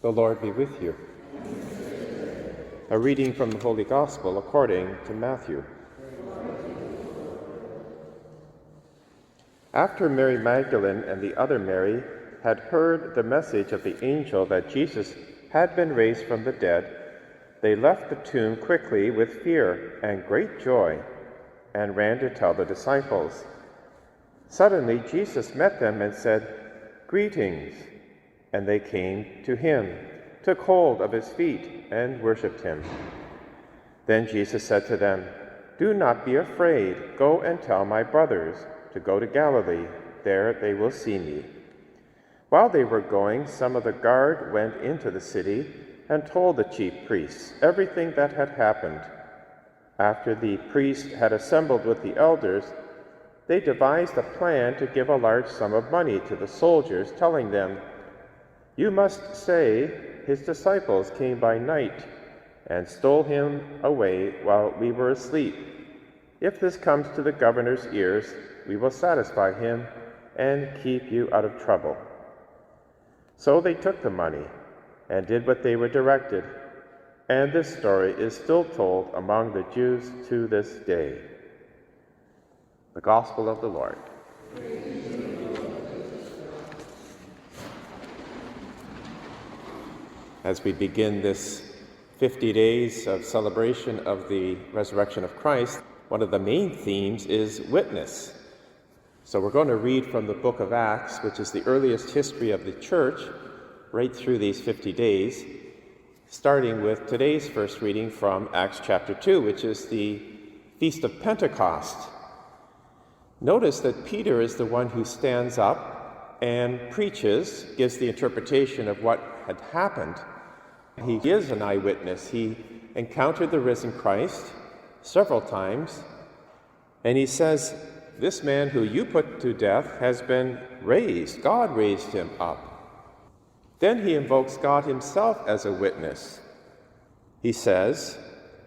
The Lord be with you. A reading from the Holy Gospel according to Matthew. After Mary Magdalene and the other Mary had heard the message of the angel that Jesus had been raised from the dead, they left the tomb quickly with fear and great joy and ran to tell the disciples. Suddenly Jesus met them and said, "Greetings." And they came to him, took hold of his feet, and worshipped him. Then Jesus said to them, "Do not be afraid. Go and tell my brothers to go to Galilee. There they will see me." While they were going, some of the guard went into the city and told the chief priests everything that had happened. After the priests had assembled with the elders, they devised a plan to give a large sum of money to the soldiers, telling them, "You must say, 'His disciples came by night and stole him away while we were asleep.' If this comes to the governor's ears, we will satisfy him and keep you out of trouble." So they took the money and did what they were directed, and this story is still told among the Jews to this day. The Gospel of the Lord. As we begin this 50 days of celebration of the resurrection of Christ, one of the main themes is witness. So we're going to read from the book of Acts, which is the earliest history of the church, right through these 50 days, starting with today's first reading from Acts chapter 2, which is the Feast of Pentecost. Notice that Peter is the one who stands up and preaches, gives the interpretation of what had happened. He is an eyewitness. He encountered the risen Christ several times, and he says, "This man who you put to death has been raised. God raised him up." Then he invokes God himself as a witness. He says,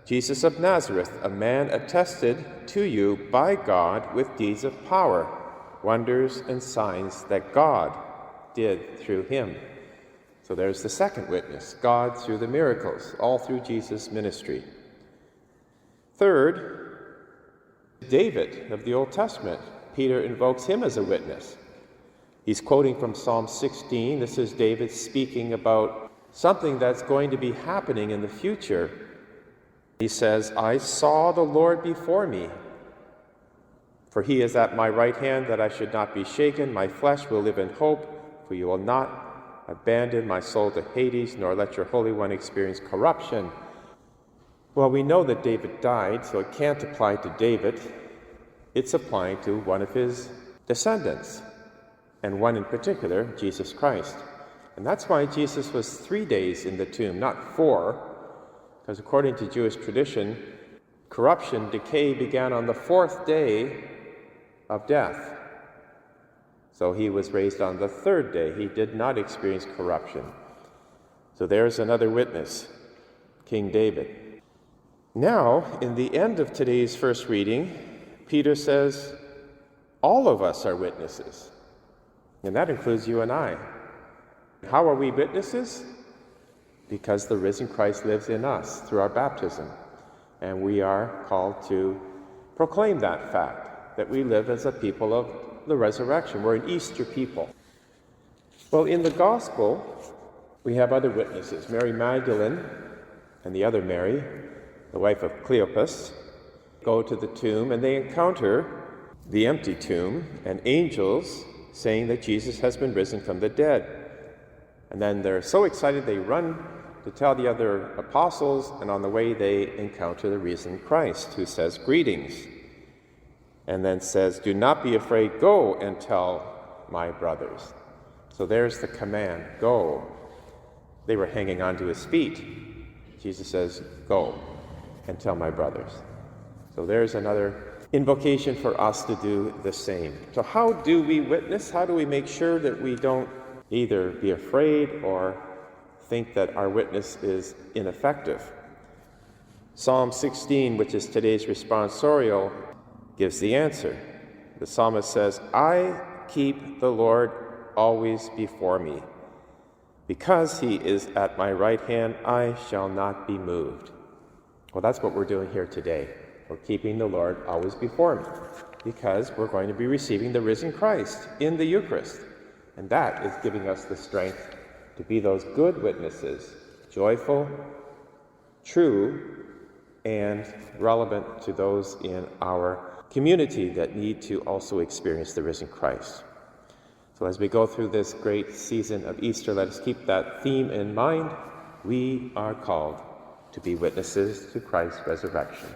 "Jesus of Nazareth, a man attested to you by God with deeds of power, wonders and signs that God did through him." So there's the second witness, God through the miracles, all through Jesus' ministry. Third, David of the Old Testament. Peter invokes him as a witness. He's quoting from Psalm 16. This is David speaking about something that's going to be happening in the future. He says, "I saw the Lord before me, for he is at my right hand that I should not be shaken. My flesh will live in hope, for you will not abandon my soul to Hades, nor let your Holy One experience corruption." Well, we know that David died, so it can't apply to David. It's applying to one of his descendants, and one in particular, Jesus Christ. And that's why Jesus was 3 days in the tomb, not 4, because according to Jewish tradition, corruption, decay began on the 4th day of death. So he was raised on the 3rd day. He did not experience corruption. So there's another witness, King David. Now, in the end of today's first reading, Peter says, all of us are witnesses. And that includes you and I. How are we witnesses? Because the risen Christ lives in us through our baptism. And we are called to proclaim that fact, that we live as a people of the resurrection. We're an Easter people. Well, in the Gospel, we have other witnesses. Mary Magdalene and the other Mary, the wife of Cleopas, go to the tomb and they encounter the empty tomb and angels saying that Jesus has been risen from the dead. And then they're so excited they run to tell the other apostles, and on the way they encounter the risen Christ, who says, "Greetings," and then says, "Do not be afraid, go and tell my brothers." So there's the command, go. They were hanging onto his feet. Jesus says, "Go and tell my brothers." So there's another invocation for us to do the same. So how do we witness? How do we make sure that we don't either be afraid or think that our witness is ineffective? Psalm 16, which is today's responsorial, gives the answer. The psalmist says, "I keep the Lord always before me. Because he is at my right hand, I shall not be moved. Well, that's what we're doing here today. We're keeping the Lord always before me, because we're going to be receiving the risen Christ in the Eucharist. And that is giving us the strength to be those good witnesses, joyful, true, and relevant to those in our community that need to also experience the risen Christ. So as we go through this great season of Easter, let us keep that theme in mind. We are called to be witnesses to Christ's resurrection.